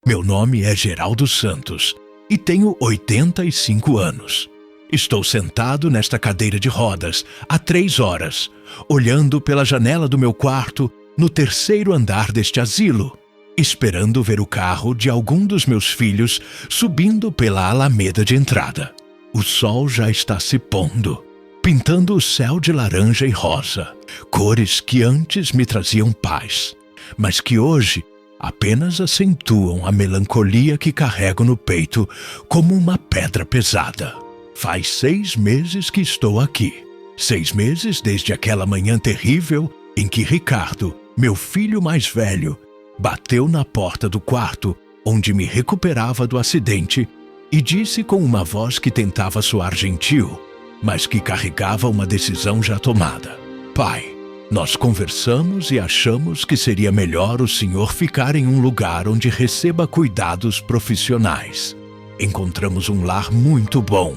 Meu nome é Geraldo Santos e tenho 85 anos. Estou sentado nesta cadeira de rodas há 3 horas, olhando pela janela do meu quarto no 3º andar deste asilo, esperando ver o carro de algum dos meus filhos subindo pela alameda de entrada. O sol já está se pondo, pintando o céu de laranja e rosa, cores que antes me traziam paz, mas que hoje apenas acentuam a melancolia que carrego no peito como uma pedra pesada. Faz 6 meses que estou aqui. 6 meses desde aquela manhã terrível em que Ricardo, meu filho mais velho, bateu na porta do quarto onde me recuperava do acidente e disse com uma voz que tentava soar gentil, mas que carregava uma decisão já tomada: Pai, nós conversamos e achamos que seria melhor o senhor ficar em um lugar onde receba cuidados profissionais. Encontramos um lar muito bom,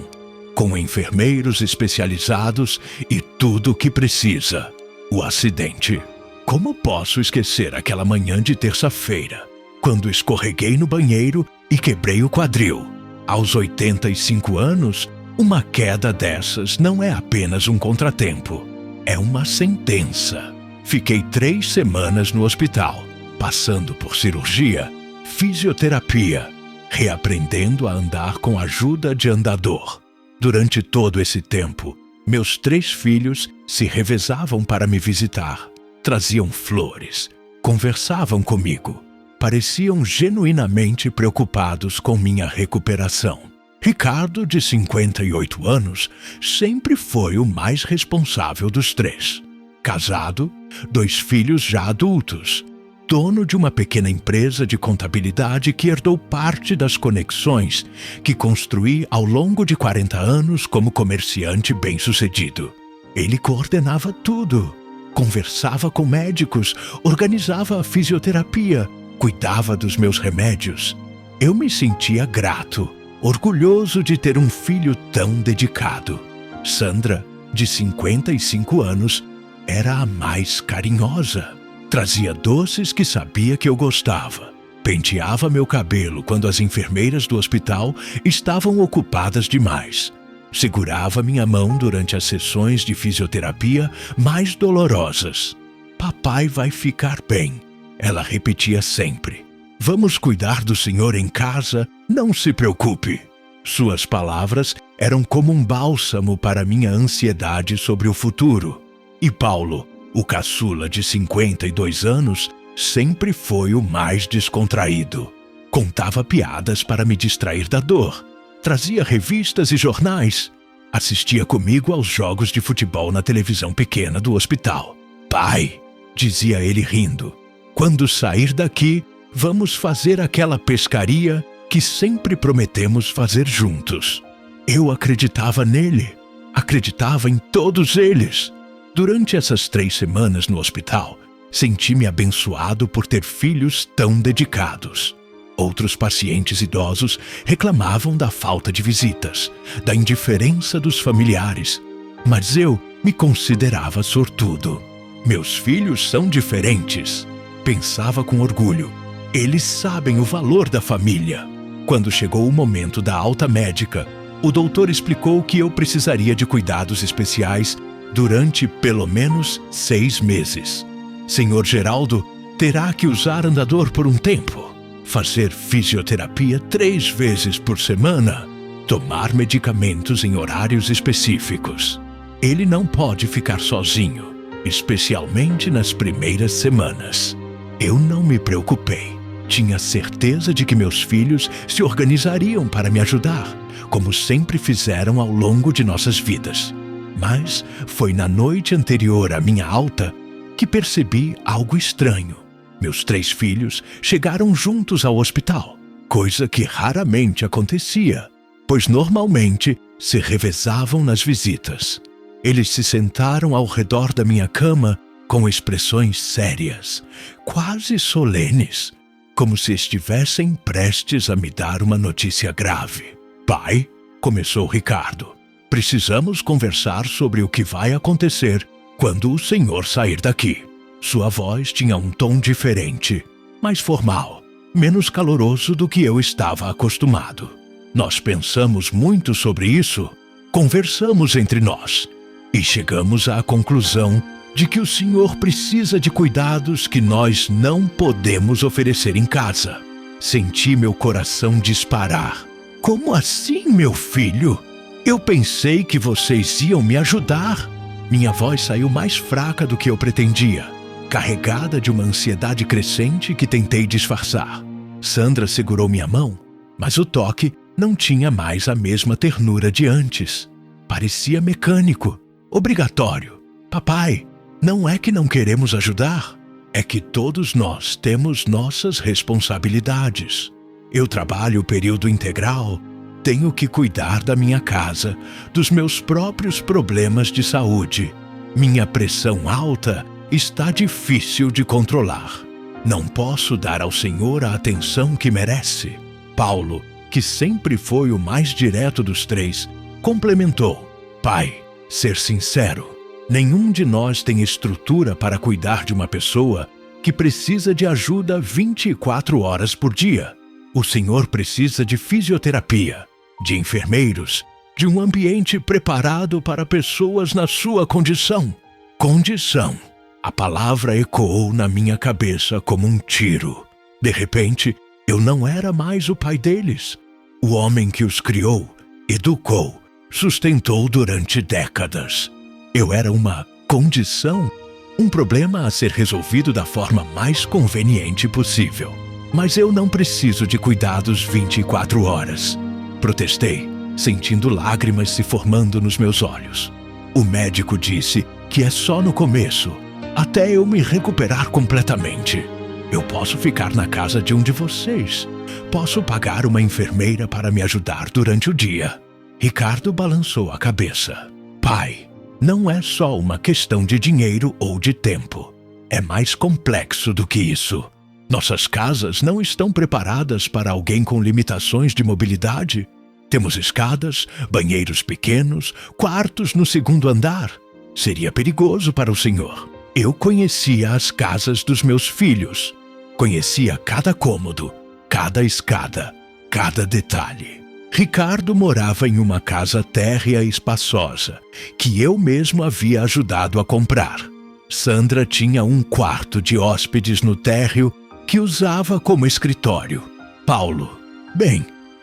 com enfermeiros especializados e tudo o que precisa. O acidente. Como posso esquecer aquela manhã de terça-feira, quando escorreguei no banheiro e quebrei o quadril? Aos 85 anos, uma queda dessas não é apenas um contratempo, é uma sentença. Fiquei 3 semanas no hospital, passando por cirurgia, fisioterapia, reaprendendo a andar com a ajuda de andador. Durante todo esse tempo, meus 3 filhos se revezavam para me visitar. Traziam flores, conversavam comigo, pareciam genuinamente preocupados com minha recuperação. Ricardo, de 58 anos, sempre foi o mais responsável dos 3. Casado, 2 filhos já adultos, dono de uma pequena empresa de contabilidade que herdou parte das conexões que construí ao longo de 40 anos como comerciante bem-sucedido. Ele coordenava tudo, conversava com médicos, organizava a fisioterapia, cuidava dos meus remédios. Eu me sentia grato, orgulhoso de ter um filho tão dedicado. Sandra, de 55 anos, era a mais carinhosa. Trazia doces que sabia que eu gostava. Penteava meu cabelo quando as enfermeiras do hospital estavam ocupadas demais. Segurava minha mão durante as sessões de fisioterapia mais dolorosas. Papai vai ficar bem, ela repetia sempre. Vamos cuidar do senhor em casa, não se preocupe. Suas palavras eram como um bálsamo para minha ansiedade sobre o futuro. E Paulo, o caçula de 52 anos, sempre foi o mais descontraído. Contava piadas para me distrair da dor. Trazia revistas e jornais. Assistia comigo aos jogos de futebol na televisão pequena do hospital. Pai, dizia ele rindo, quando sair daqui, vamos fazer aquela pescaria que sempre prometemos fazer juntos. Eu acreditava nele. Acreditava em todos eles. Durante essas 3 semanas no hospital, senti-me abençoado por ter filhos tão dedicados. Outros pacientes idosos reclamavam da falta de visitas, da indiferença dos familiares, mas eu me considerava sortudo. Meus filhos são diferentes, pensava com orgulho. Eles sabem o valor da família. Quando chegou o momento da alta médica, o doutor explicou que eu precisaria de cuidados especiais durante pelo menos 6 meses. Senhor Geraldo terá que usar andador por um tempo, fazer fisioterapia 3 vezes por semana, tomar medicamentos em horários específicos. Ele não pode ficar sozinho, especialmente nas primeiras semanas. Eu não me preocupei. Tinha certeza de que meus filhos se organizariam para me ajudar, como sempre fizeram ao longo de nossas vidas. Mas foi na noite anterior à minha alta que percebi algo estranho. Meus 3 filhos chegaram juntos ao hospital, coisa que raramente acontecia, pois normalmente se revezavam nas visitas. Eles se sentaram ao redor da minha cama com expressões sérias, quase solenes, como se estivessem prestes a me dar uma notícia grave. Pai, começou Ricardo, precisamos conversar sobre o que vai acontecer quando o senhor sair daqui. Sua voz tinha um tom diferente, mais formal. menos caloroso do que eu estava acostumado. Nós pensamos muito sobre isso, conversamos entre nós e chegamos à conclusão de que o Senhor precisa de cuidados que nós não podemos oferecer em casa. Senti meu coração disparar. Como assim, meu filho? Eu pensei que vocês iam me ajudar. Minha voz saiu mais fraca do que eu pretendia, carregada de uma ansiedade crescente que tentei disfarçar. Sandra segurou minha mão, mas o toque não tinha mais a mesma ternura de antes. Parecia mecânico, obrigatório. Papai, não é que não queremos ajudar, é que todos nós temos nossas responsabilidades. Eu trabalho período integral, tenho que cuidar da minha casa, dos meus próprios problemas de saúde. Minha pressão alta está difícil de controlar. Não posso dar ao Senhor a atenção que merece. Paulo, que sempre foi o mais direto dos três, complementou: Pai, ser sincero, nenhum de nós tem estrutura para cuidar de uma pessoa que precisa de ajuda 24 horas por dia. O Senhor precisa de fisioterapia, de enfermeiros, de um ambiente preparado para pessoas na sua condição. Condição. A palavra ecoou na minha cabeça como um tiro. De repente, eu não era mais o pai deles. O homem que os criou, educou, sustentou durante décadas. Eu era uma condição, um problema a ser resolvido da forma mais conveniente possível. Mas eu não preciso de cuidados 24 horas. Protestei, sentindo lágrimas se formando nos meus olhos. O médico disse que é só no começo, até eu me recuperar completamente. Eu posso ficar na casa de um de vocês. Posso pagar uma enfermeira para me ajudar durante o dia. Ricardo balançou a cabeça. Pai, não é só uma questão de dinheiro ou de tempo. É mais complexo do que isso. Nossas casas não estão preparadas para alguém com limitações de mobilidade. Temos escadas, banheiros pequenos, quartos no segundo andar. Seria perigoso para o senhor. Eu conhecia as casas dos meus filhos. Conhecia cada cômodo, cada escada, cada detalhe. Ricardo morava em uma casa térrea e espaçosa, que eu mesmo havia ajudado a comprar. Sandra tinha um quarto de hóspedes no térreo que usava como escritório.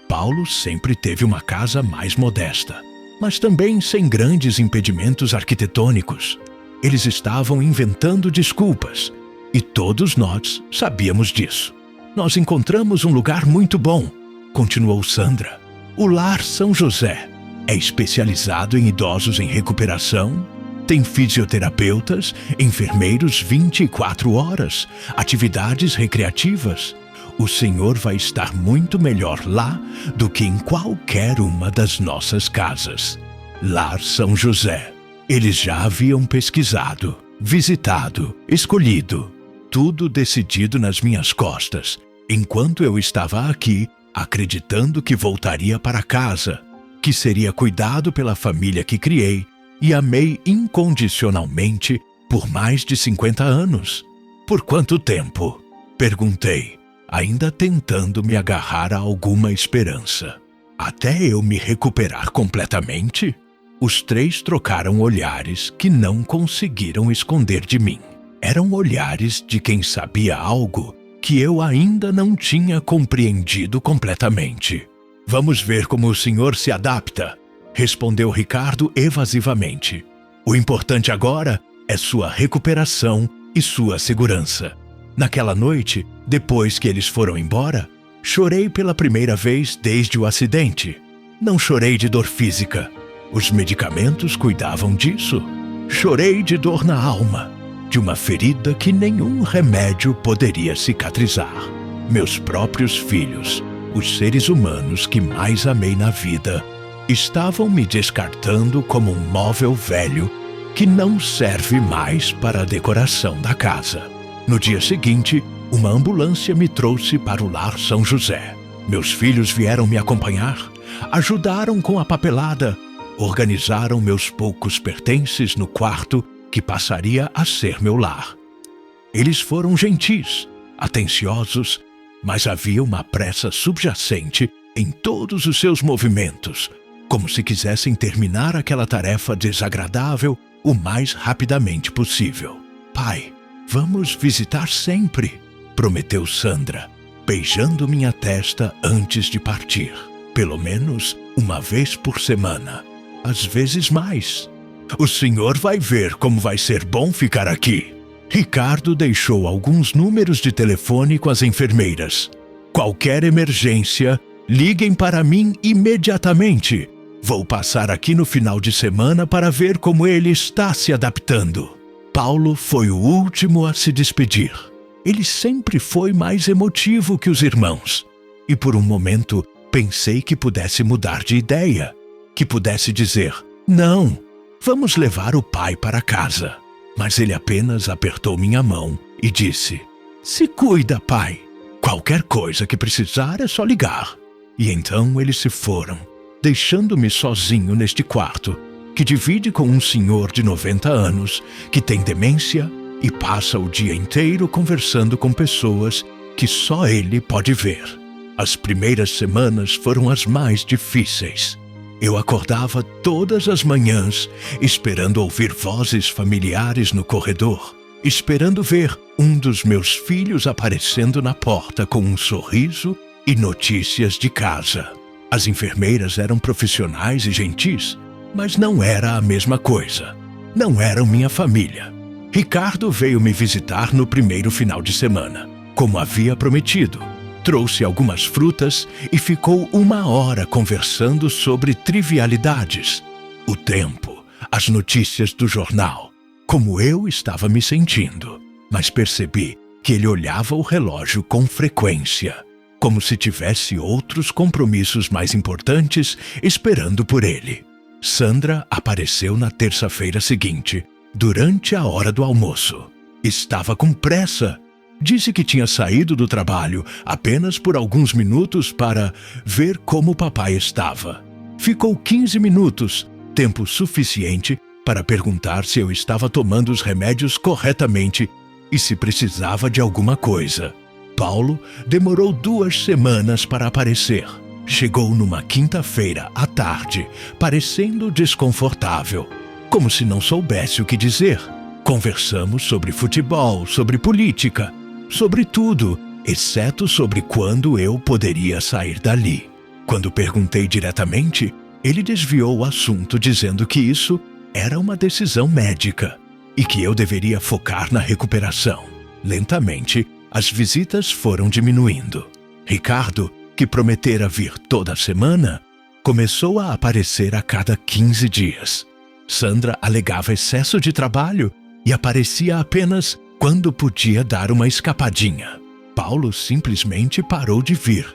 Paulo sempre teve uma casa mais modesta, mas também sem grandes impedimentos arquitetônicos. Eles estavam inventando desculpas, e todos nós sabíamos disso. Nós encontramos um lugar muito bom, continuou Sandra. O Lar São José é especializado em idosos em recuperação, tem fisioterapeutas, enfermeiros 24 horas, atividades recreativas. O senhor vai estar muito melhor lá do que em qualquer uma das nossas casas. Lar São José. Eles já haviam pesquisado, visitado, escolhido. Tudo decidido nas minhas costas, enquanto eu estava aqui, acreditando que voltaria para casa, que seria cuidado pela família que criei e amei incondicionalmente por mais de 50 anos. Por quanto tempo? Perguntei, ainda tentando me agarrar a alguma esperança. Até eu me recuperar completamente? Os três trocaram olhares que não conseguiram esconder de mim. Eram olhares de quem sabia algo que eu ainda não tinha compreendido completamente. Vamos ver como o senhor se adapta, respondeu Ricardo evasivamente. O importante agora é sua recuperação e sua segurança. Naquela noite, depois que eles foram embora, chorei pela primeira vez desde o acidente. Não chorei de dor física. Os medicamentos cuidavam disso. Chorei de dor na alma, de uma ferida que nenhum remédio poderia cicatrizar. Meus próprios filhos, os seres humanos que mais amei na vida, estavam me descartando como um móvel velho que não serve mais para a decoração da casa. No dia seguinte, uma ambulância me trouxe para o Lar São José. Meus filhos vieram me acompanhar, ajudaram com a papelada, organizaram meus poucos pertences no quarto que passaria a ser meu lar. Eles foram gentis, atenciosos, mas havia uma pressa subjacente em todos os seus movimentos, como se quisessem terminar aquela tarefa desagradável o mais rapidamente possível. Pai, vamos visitar sempre, prometeu Sandra, beijando minha testa antes de partir. Pelo menos uma vez por semana, às vezes mais. O senhor vai ver como vai ser bom ficar aqui. Ricardo deixou alguns números de telefone com as enfermeiras. Qualquer emergência, liguem para mim imediatamente. Vou passar aqui no final de semana para ver como ele está se adaptando. Paulo foi o último a se despedir. Ele sempre foi mais emotivo que os irmãos. E por um momento pensei que pudesse mudar de ideia, que pudesse dizer, não, vamos levar o pai para casa. Mas ele apenas apertou minha mão e disse, se cuida, pai. Qualquer coisa que precisar é só ligar. E então eles se foram, deixando-me sozinho neste quarto, que divide com um senhor de 90 anos, que tem demência e passa o dia inteiro conversando com pessoas que só ele pode ver. As primeiras semanas foram as mais difíceis. Eu acordava todas as manhãs, esperando ouvir vozes familiares no corredor, esperando ver um dos meus filhos aparecendo na porta com um sorriso e notícias de casa. As enfermeiras eram profissionais e gentis, mas não era a mesma coisa. Não eram minha família. Ricardo veio me visitar no primeiro final de semana, como havia prometido. Trouxe algumas frutas e ficou 1 hora conversando sobre trivialidades. O tempo, as notícias do jornal, como eu estava me sentindo. Mas percebi que ele olhava o relógio com frequência, como se tivesse outros compromissos mais importantes esperando por ele. Sandra apareceu na terça-feira seguinte, durante a hora do almoço. Estava com pressa. Disse que tinha saído do trabalho apenas por alguns minutos para ver como o papai estava. Ficou 15 minutos, tempo suficiente para perguntar se eu estava tomando os remédios corretamente e se precisava de alguma coisa. Paulo demorou 2 semanas para aparecer. Chegou numa quinta-feira à tarde, parecendo desconfortável, como se não soubesse o que dizer. Conversamos sobre futebol, sobre política, sobre tudo, exceto sobre quando eu poderia sair dali. Quando perguntei diretamente, ele desviou o assunto dizendo que isso era uma decisão médica e que eu deveria focar na recuperação. Lentamente, as visitas foram diminuindo. Ricardo, que prometera vir toda semana, começou a aparecer a cada 15 dias. Sandra alegava excesso de trabalho e aparecia apenas quando podia dar uma escapadinha. Paulo simplesmente parou de vir,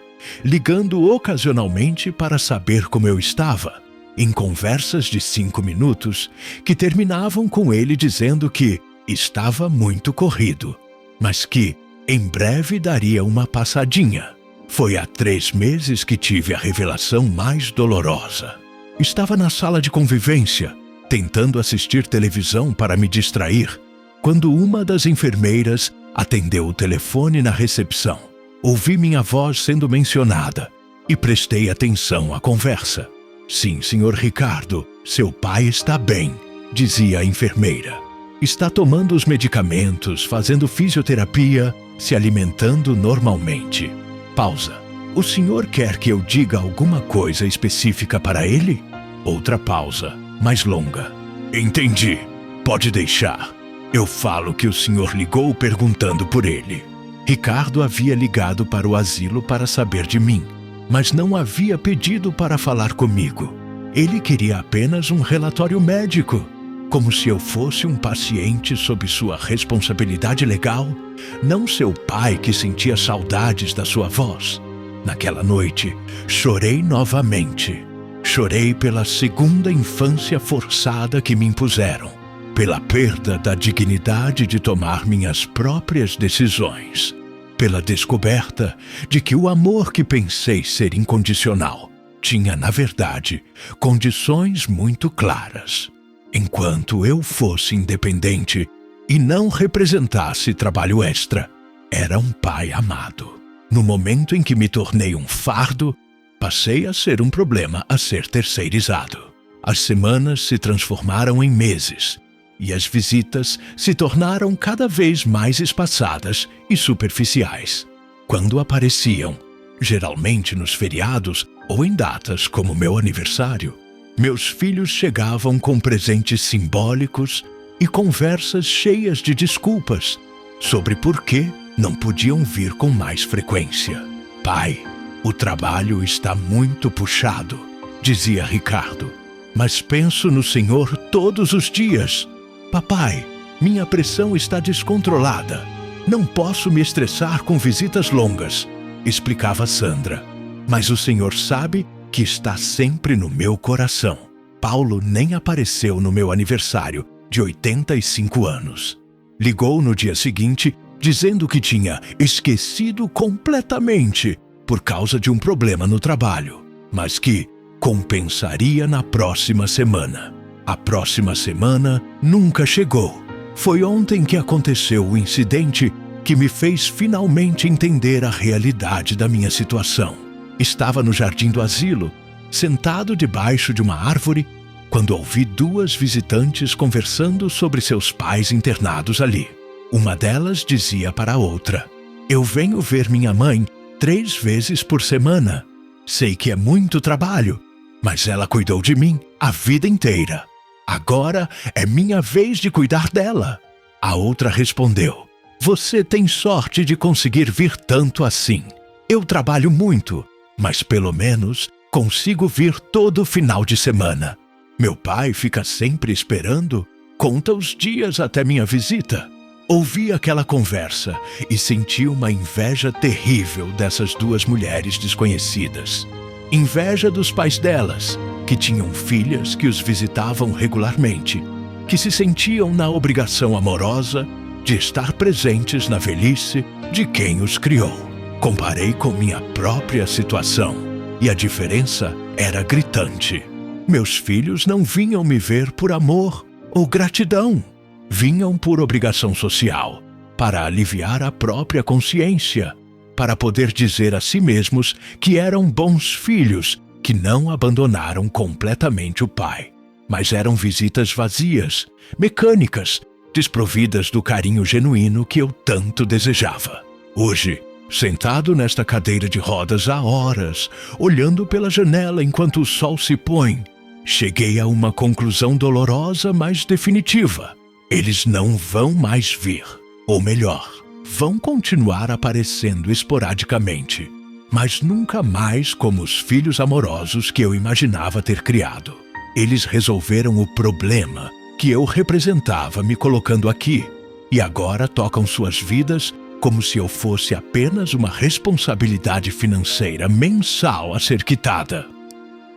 ligando ocasionalmente para saber como eu estava, em conversas de 5 minutos que terminavam com ele dizendo que estava muito corrido, mas que em breve daria uma passadinha. Foi há 3 meses que tive a revelação mais dolorosa. Estava na sala de convivência, tentando assistir televisão para me distrair, quando uma das enfermeiras atendeu o telefone na recepção. Ouvi minha voz sendo mencionada e prestei atenção à conversa. Sim, senhor Ricardo, seu pai está bem, dizia a enfermeira. Está tomando os medicamentos, fazendo fisioterapia, se alimentando normalmente. Pausa. O senhor quer que eu diga alguma coisa específica para ele? Outra pausa, mais longa. Entendi. Pode deixar. Eu falo que o senhor ligou perguntando por ele. Ricardo havia ligado para o asilo para saber de mim, mas não havia pedido para falar comigo. Ele queria apenas um relatório médico, como se eu fosse um paciente sob sua responsabilidade legal, não seu pai que sentia saudades da sua voz. Naquela noite, chorei novamente. Chorei pela segunda infância forçada que me impuseram, pela perda da dignidade de tomar minhas próprias decisões, pela descoberta de que o amor que pensei ser incondicional tinha, na verdade, condições muito claras. Enquanto eu fosse independente e não representasse trabalho extra, era um pai amado. No momento em que me tornei um fardo, passei a ser um problema a ser terceirizado. As semanas se transformaram em meses, e as visitas se tornaram cada vez mais espaçadas e superficiais. Quando apareciam, geralmente nos feriados ou em datas como meu aniversário, meus filhos chegavam com presentes simbólicos e conversas cheias de desculpas sobre por que não podiam vir com mais frequência. Pai, o trabalho está muito puxado, dizia Ricardo, mas penso no Senhor todos os dias. Papai, minha pressão está descontrolada. Não posso me estressar com visitas longas, explicava Sandra. Mas o Senhor sabe que está sempre no meu coração. Paulo nem apareceu no meu aniversário de 85 anos. Ligou no dia seguinte dizendo que tinha esquecido completamente por causa de um problema no trabalho, mas que compensaria na próxima semana. A próxima semana nunca chegou. Foi ontem que aconteceu o incidente que me fez finalmente entender a realidade da minha situação. Estava no jardim do asilo, sentado debaixo de uma árvore, quando ouvi duas visitantes conversando sobre seus pais internados ali. Uma delas dizia para a outra: eu venho ver minha mãe 3 vezes por semana. Sei que é muito trabalho, mas ela cuidou de mim a vida inteira. Agora é minha vez de cuidar dela. A outra respondeu: você tem sorte de conseguir vir tanto assim. Eu trabalho muito, mas pelo menos consigo vir todo final de semana. Meu pai fica sempre esperando, conta os dias até minha visita. Ouvi aquela conversa e senti uma inveja terrível dessas duas mulheres desconhecidas. Inveja dos pais delas, que tinham filhas que os visitavam regularmente, que se sentiam na obrigação amorosa de estar presentes na velhice de quem os criou. Comparei com minha própria situação e a diferença era gritante. Meus filhos não vinham me ver por amor ou gratidão. Vinham por obrigação social, para aliviar a própria consciência, para poder dizer a si mesmos que eram bons filhos, que não abandonaram completamente o pai. Mas eram visitas vazias, mecânicas, desprovidas do carinho genuíno que eu tanto desejava. Hoje, sentado nesta cadeira de rodas há horas, olhando pela janela enquanto o sol se põe, cheguei a uma conclusão dolorosa, mas definitiva. Eles não vão mais vir, ou melhor, vão continuar aparecendo esporadicamente, mas nunca mais como os filhos amorosos que eu imaginava ter criado. Eles resolveram o problema que eu representava me colocando aqui, e agora tocam suas vidas como se eu fosse apenas uma responsabilidade financeira mensal a ser quitada.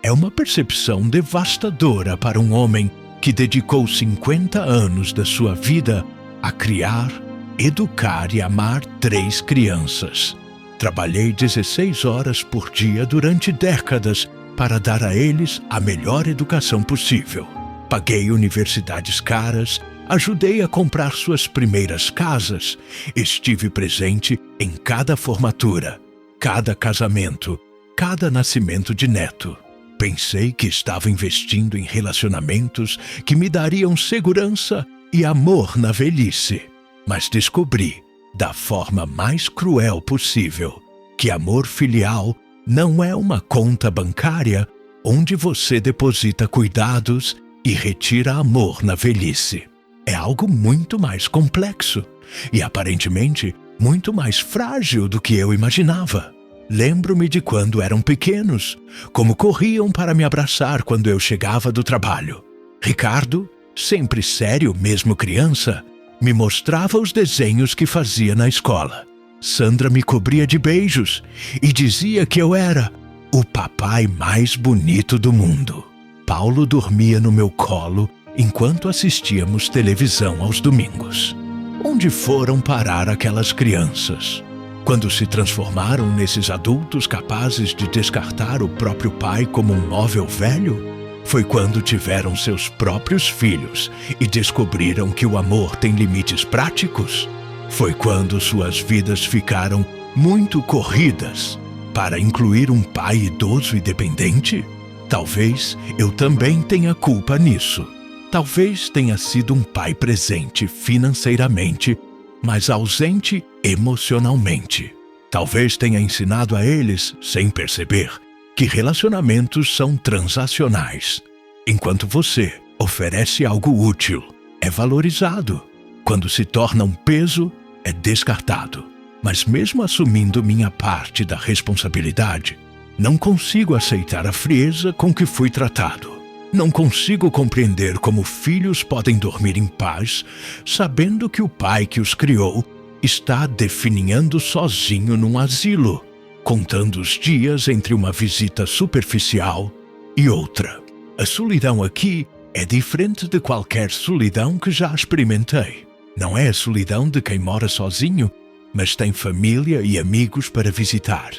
É uma percepção devastadora para um homem que dedicou 50 anos da sua vida a criar, educar e amar 3 crianças. Trabalhei 16 horas por dia durante décadas para dar a eles a melhor educação possível. Paguei universidades caras, ajudei a comprar suas primeiras casas, estive presente em cada formatura, cada casamento, cada nascimento de neto. Pensei que estava investindo em relacionamentos que me dariam segurança e amor na velhice. Mas descobri, da forma mais cruel possível, que amor filial não é uma conta bancária onde você deposita cuidados e retira amor na velhice. É algo muito mais complexo e, aparentemente, muito mais frágil do que eu imaginava. Lembro-me de quando eram pequenos, como corriam para me abraçar quando eu chegava do trabalho. Ricardo, sempre sério mesmo criança, me mostrava os desenhos que fazia na escola. Sandra me cobria de beijos e dizia que eu era o papai mais bonito do mundo. Paulo dormia no meu colo enquanto assistíamos televisão aos domingos. Onde foram parar aquelas crianças? Quando se transformaram nesses adultos capazes de descartar o próprio pai como um móvel velho? Foi quando tiveram seus próprios filhos e descobriram que o amor tem limites práticos? Foi quando suas vidas ficaram muito corridas para incluir um pai idoso e dependente? Talvez eu também tenha culpa nisso. Talvez tenha sido um pai presente financeiramente, mas ausente emocionalmente. Talvez tenha ensinado a eles, sem perceber, que relacionamentos são transacionais. Enquanto você oferece algo útil, é valorizado. Quando se torna um peso, é descartado. Mas mesmo assumindo minha parte da responsabilidade, não consigo aceitar a frieza com que fui tratado. Não consigo compreender como filhos podem dormir em paz, sabendo que o pai que os criou está definhando sozinho num asilo, contando os dias entre uma visita superficial e outra. A solidão aqui é diferente de qualquer solidão que já experimentei. Não é a solidão de quem mora sozinho, mas tem família e amigos para visitar.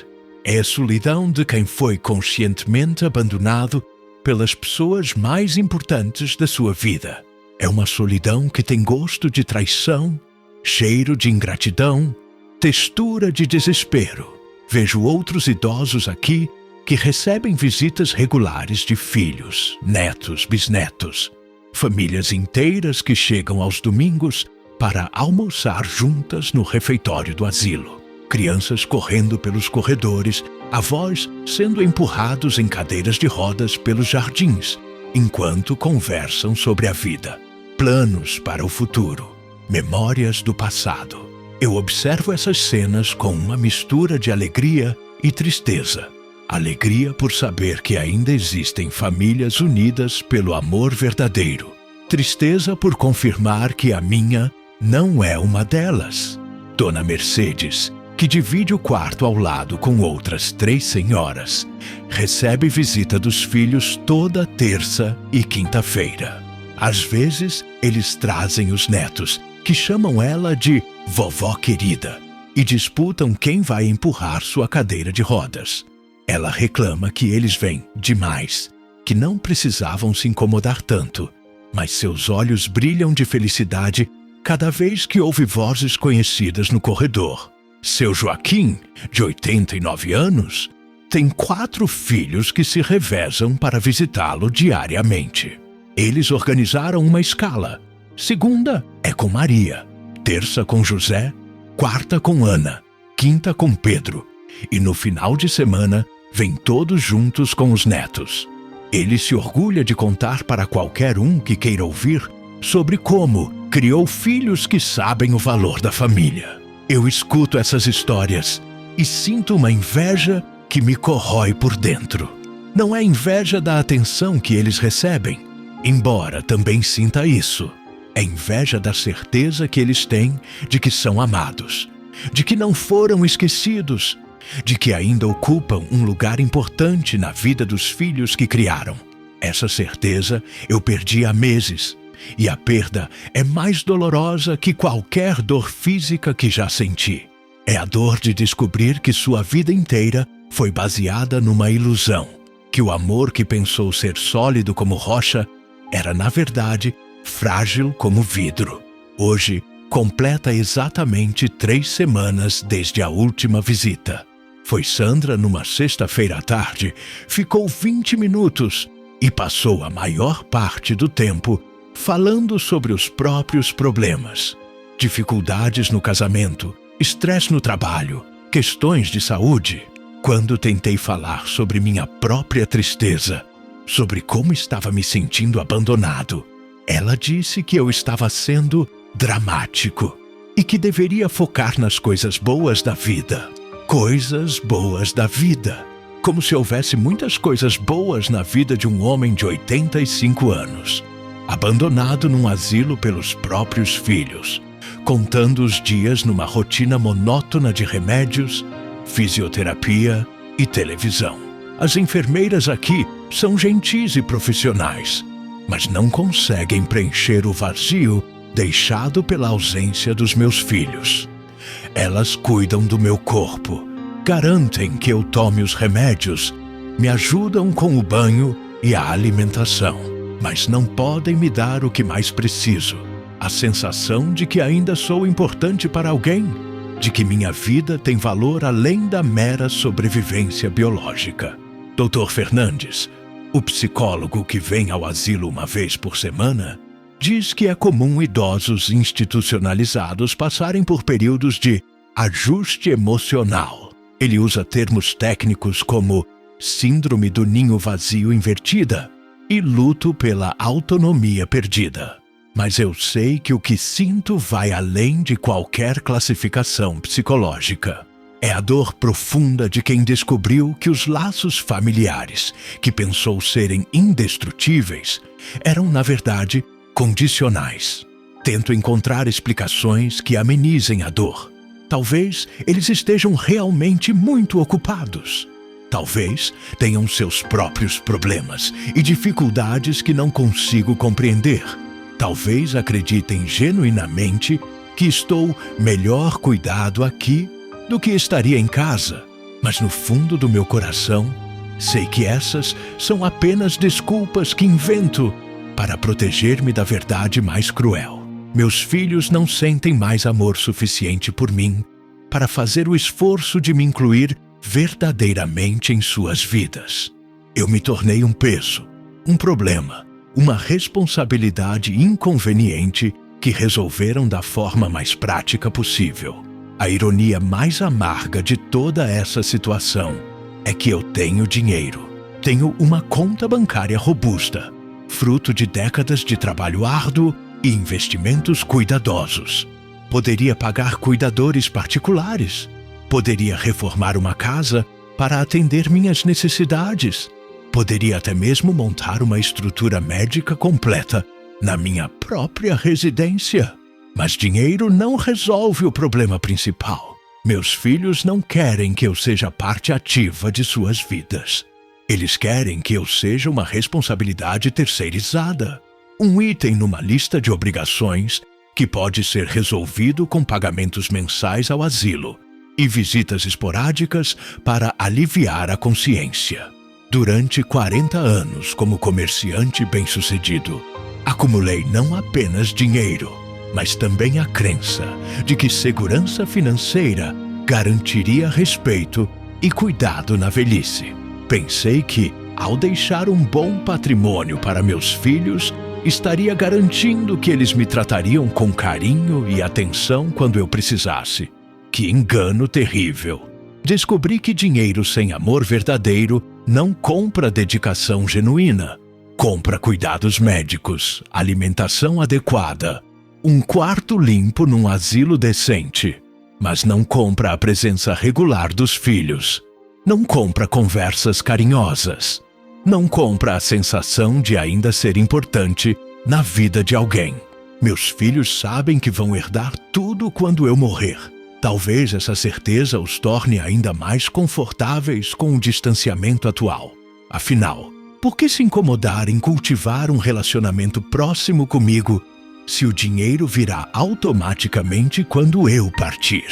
É a solidão de quem foi conscientemente abandonado pelas pessoas mais importantes da sua vida. É uma solidão que tem gosto de traição, cheiro de ingratidão, textura de desespero. Vejo outros idosos aqui que recebem visitas regulares de filhos, netos, bisnetos. Famílias inteiras que chegam aos domingos para almoçar juntas no refeitório do asilo. Crianças correndo pelos corredores, avós sendo empurrados em cadeiras de rodas pelos jardins, enquanto conversam sobre a vida, planos para o futuro, memórias do passado. Eu observo essas cenas com uma mistura de alegria e tristeza. Alegria por saber que ainda existem famílias unidas pelo amor verdadeiro. Tristeza por confirmar que a minha não é uma delas. Dona Mercedes, que divide o quarto ao lado com outras 3 senhoras, recebe visita dos filhos toda terça e quinta-feira. Às vezes, eles trazem os netos, que chamam ela de vovó querida, e disputam quem vai empurrar sua cadeira de rodas. Ela reclama que eles vêm demais, que não precisavam se incomodar tanto, mas seus olhos brilham de felicidade cada vez que ouve vozes conhecidas no corredor. Seu Joaquim, de 89 anos, tem 4 filhos que se revezam para visitá-lo diariamente. Eles organizaram uma escala. Segunda é com Maria, terça com José, quarta com Ana, quinta com Pedro, e no final de semana vêm todos juntos com os netos. Ele se orgulha de contar para qualquer um que queira ouvir sobre como criou filhos que sabem o valor da família. Eu escuto essas histórias e sinto uma inveja que me corrói por dentro. Não é inveja da atenção que eles recebem, embora também sinta isso. É inveja da certeza que eles têm de que são amados, de que não foram esquecidos, de que ainda ocupam um lugar importante na vida dos filhos que criaram. Essa certeza eu perdi há meses. E a perda é mais dolorosa que qualquer dor física que já senti. É a dor de descobrir que sua vida inteira foi baseada numa ilusão, que o amor que pensou ser sólido como rocha era, na verdade, frágil como vidro. Hoje, completa exatamente 3 semanas desde a última visita. Foi Sandra numa sexta-feira à tarde, ficou 20 minutos e passou a maior parte do tempo falando sobre os próprios problemas, dificuldades no casamento, estresse no trabalho, questões de saúde. Quando tentei falar sobre minha própria tristeza, sobre como estava me sentindo abandonado, ela disse que eu estava sendo dramático e que deveria focar nas coisas boas da vida. Coisas boas da vida. Como se houvesse muitas coisas boas na vida de um homem de 85 anos. Abandonado num asilo pelos próprios filhos, contando os dias numa rotina monótona de remédios, fisioterapia e televisão. As enfermeiras aqui são gentis e profissionais, mas não conseguem preencher o vazio deixado pela ausência dos meus filhos. Elas cuidam do meu corpo, garantem que eu tome os remédios, me ajudam com o banho e a alimentação. Mas não podem me dar o que mais preciso, a sensação de que ainda sou importante para alguém. de que minha vida tem valor além da mera sobrevivência biológica. Dr. Fernandes, o psicólogo que vem ao asilo uma vez por semana, diz que é comum idosos institucionalizados passarem por períodos de ajuste emocional. Ele usa termos técnicos como síndrome do ninho vazio invertida e luto pela autonomia perdida. Mas eu sei que o que sinto vai além de qualquer classificação psicológica. É a dor profunda de quem descobriu que os laços familiares, que pensou serem indestrutíveis, eram, na verdade, condicionais. Tento encontrar explicações que amenizem a dor. Talvez eles estejam realmente muito ocupados. Talvez tenham seus próprios problemas e dificuldades que não consigo compreender. Talvez acreditem genuinamente que estou melhor cuidado aqui do que estaria em casa. Mas no fundo do meu coração, sei que essas são apenas desculpas que invento para proteger-me da verdade mais cruel. Meus filhos não sentem mais amor suficiente por mim para fazer o esforço de me incluir verdadeiramente em suas vidas. Eu me tornei um peso, um problema, uma responsabilidade inconveniente que resolveram da forma mais prática possível. A ironia mais amarga de toda essa situação é que eu tenho dinheiro. Tenho uma conta bancária robusta, fruto de décadas de trabalho árduo e investimentos cuidadosos. Poderia pagar cuidadores particulares. Poderia reformar uma casa para atender minhas necessidades. Poderia até mesmo montar uma estrutura médica completa na minha própria residência. Mas dinheiro não resolve o problema principal. Meus filhos não querem que eu seja parte ativa de suas vidas. Eles querem que eu seja uma responsabilidade terceirizada, um item numa lista de obrigações que pode ser resolvido com pagamentos mensais ao asilo e visitas esporádicas para aliviar a consciência. Durante 40 anos como comerciante bem-sucedido, acumulei não apenas dinheiro, mas também a crença de que segurança financeira garantiria respeito e cuidado na velhice. Pensei que, ao deixar um bom patrimônio para meus filhos, estaria garantindo que eles me tratariam com carinho e atenção quando eu precisasse. Que engano terrível! Descobri que dinheiro sem amor verdadeiro não compra dedicação genuína. Compra cuidados médicos, alimentação adequada, um quarto limpo num asilo decente. Mas não compra a presença regular dos filhos. Não compra conversas carinhosas. Não compra a sensação de ainda ser importante na vida de alguém. Meus filhos sabem que vão herdar tudo quando eu morrer. Talvez essa certeza os torne ainda mais confortáveis com o distanciamento atual. Afinal, por que se incomodar em cultivar um relacionamento próximo comigo se o dinheiro virá automaticamente quando eu partir?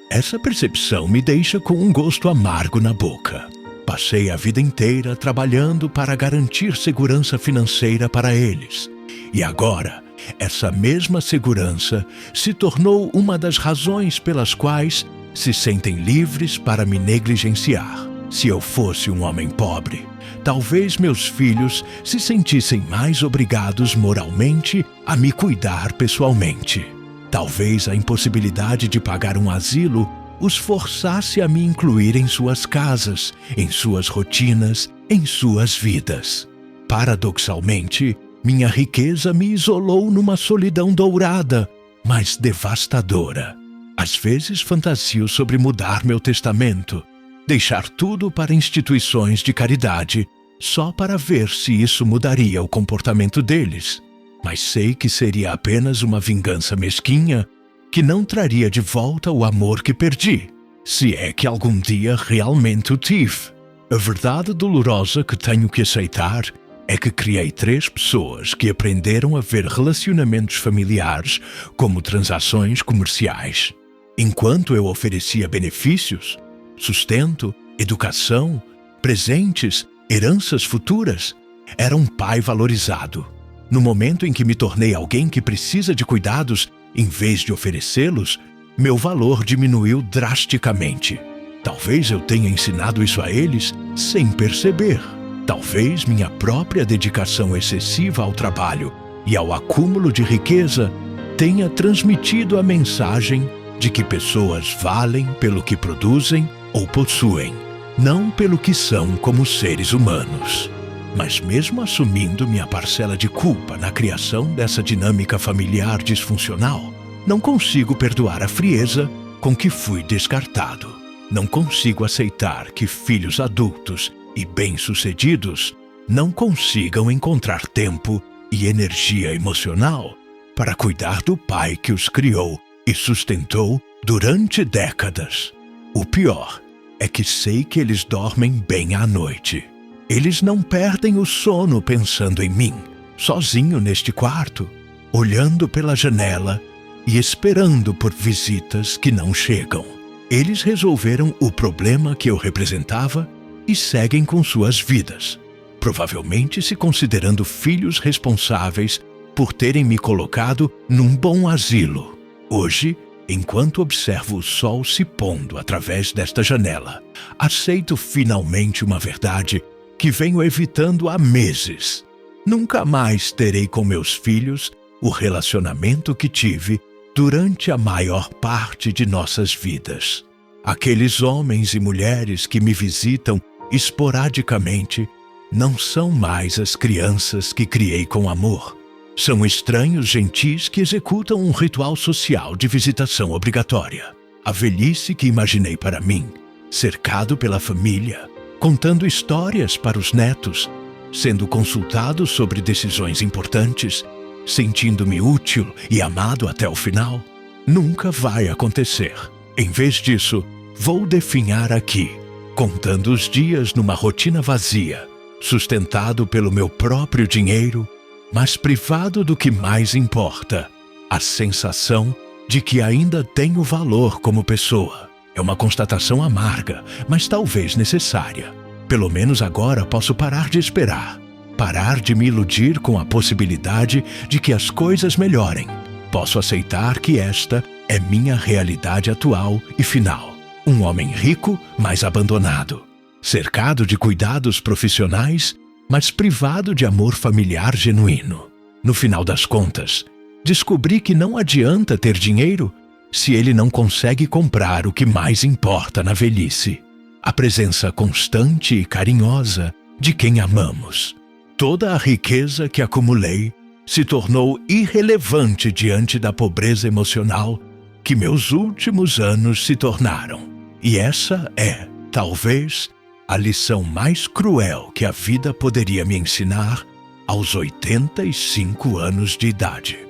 Essa percepção me deixa com um gosto amargo na boca. Passei a vida inteira trabalhando para garantir segurança financeira para eles. E agora, essa mesma segurança se tornou uma das razões pelas quais se sentem livres para me negligenciar. Se eu fosse um homem pobre, talvez meus filhos se sentissem mais obrigados moralmente a me cuidar pessoalmente. Talvez a impossibilidade de pagar um asilo os forçasse a me incluir em suas casas, em suas rotinas, em suas vidas. Paradoxalmente, minha riqueza me isolou numa solidão dourada, mas devastadora. Às vezes fantasio sobre mudar meu testamento, deixar tudo para instituições de caridade, só para ver se isso mudaria o comportamento deles. Mas sei que seria apenas uma vingança mesquinha que não traria de volta o amor que perdi, se é que algum dia realmente o tive. A verdade dolorosa que tenho que aceitar é que criei 3 pessoas que aprenderam a ver relacionamentos familiares como transações comerciais. Enquanto eu oferecia benefícios, sustento, educação, presentes, heranças futuras, era um pai valorizado. No momento em que me tornei alguém que precisa de cuidados, em vez de oferecê-los, meu valor diminuiu drasticamente. Talvez eu tenha ensinado isso a eles sem perceber. Talvez minha própria dedicação excessiva ao trabalho e ao acúmulo de riqueza tenha transmitido a mensagem de que pessoas valem pelo que produzem ou possuem, não pelo que são como seres humanos. Mas mesmo assumindo minha parcela de culpa na criação dessa dinâmica familiar disfuncional, não consigo perdoar a frieza com que fui descartado. Não consigo aceitar que filhos adultos e bem-sucedidos não consigam encontrar tempo e energia emocional para cuidar do pai que os criou e sustentou durante décadas. O pior é que sei que eles dormem bem à noite. Eles não perdem o sono pensando em mim, sozinho neste quarto, olhando pela janela e esperando por visitas que não chegam. Eles resolveram o problema que eu representava e seguem com suas vidas, provavelmente se considerando filhos responsáveis por terem me colocado num bom asilo. Hoje, enquanto observo o sol se pondo através desta janela, aceito finalmente uma verdade que venho evitando há meses. Nunca mais terei com meus filhos o relacionamento que tive durante a maior parte de nossas vidas. Aqueles homens e mulheres que me visitam esporadicamente não são mais as crianças que criei com amor. São estranhos gentis que executam um ritual social de visitação obrigatória. A velhice que imaginei para mim, cercado pela família, contando histórias para os netos, sendo consultado sobre decisões importantes, sentindo-me útil e amado até o final, nunca vai acontecer. Em vez disso, vou definhar aqui, contando os dias numa rotina vazia, sustentado pelo meu próprio dinheiro, mas privado do que mais importa, a sensação de que ainda tenho valor como pessoa. É uma constatação amarga, mas talvez necessária. Pelo menos agora posso parar de esperar, parar de me iludir com a possibilidade de que as coisas melhorem. Posso aceitar que esta é minha realidade atual e final. Um homem rico, mas abandonado. Cercado de cuidados profissionais, mas privado de amor familiar genuíno. No final das contas, descobri que não adianta ter dinheiro se ele não consegue comprar o que mais importa na velhice: a presença constante e carinhosa de quem amamos. Toda a riqueza que acumulei se tornou irrelevante diante da pobreza emocional que meus últimos anos se tornaram. E essa é, talvez, a lição mais cruel que a vida poderia me ensinar aos 85 anos de idade.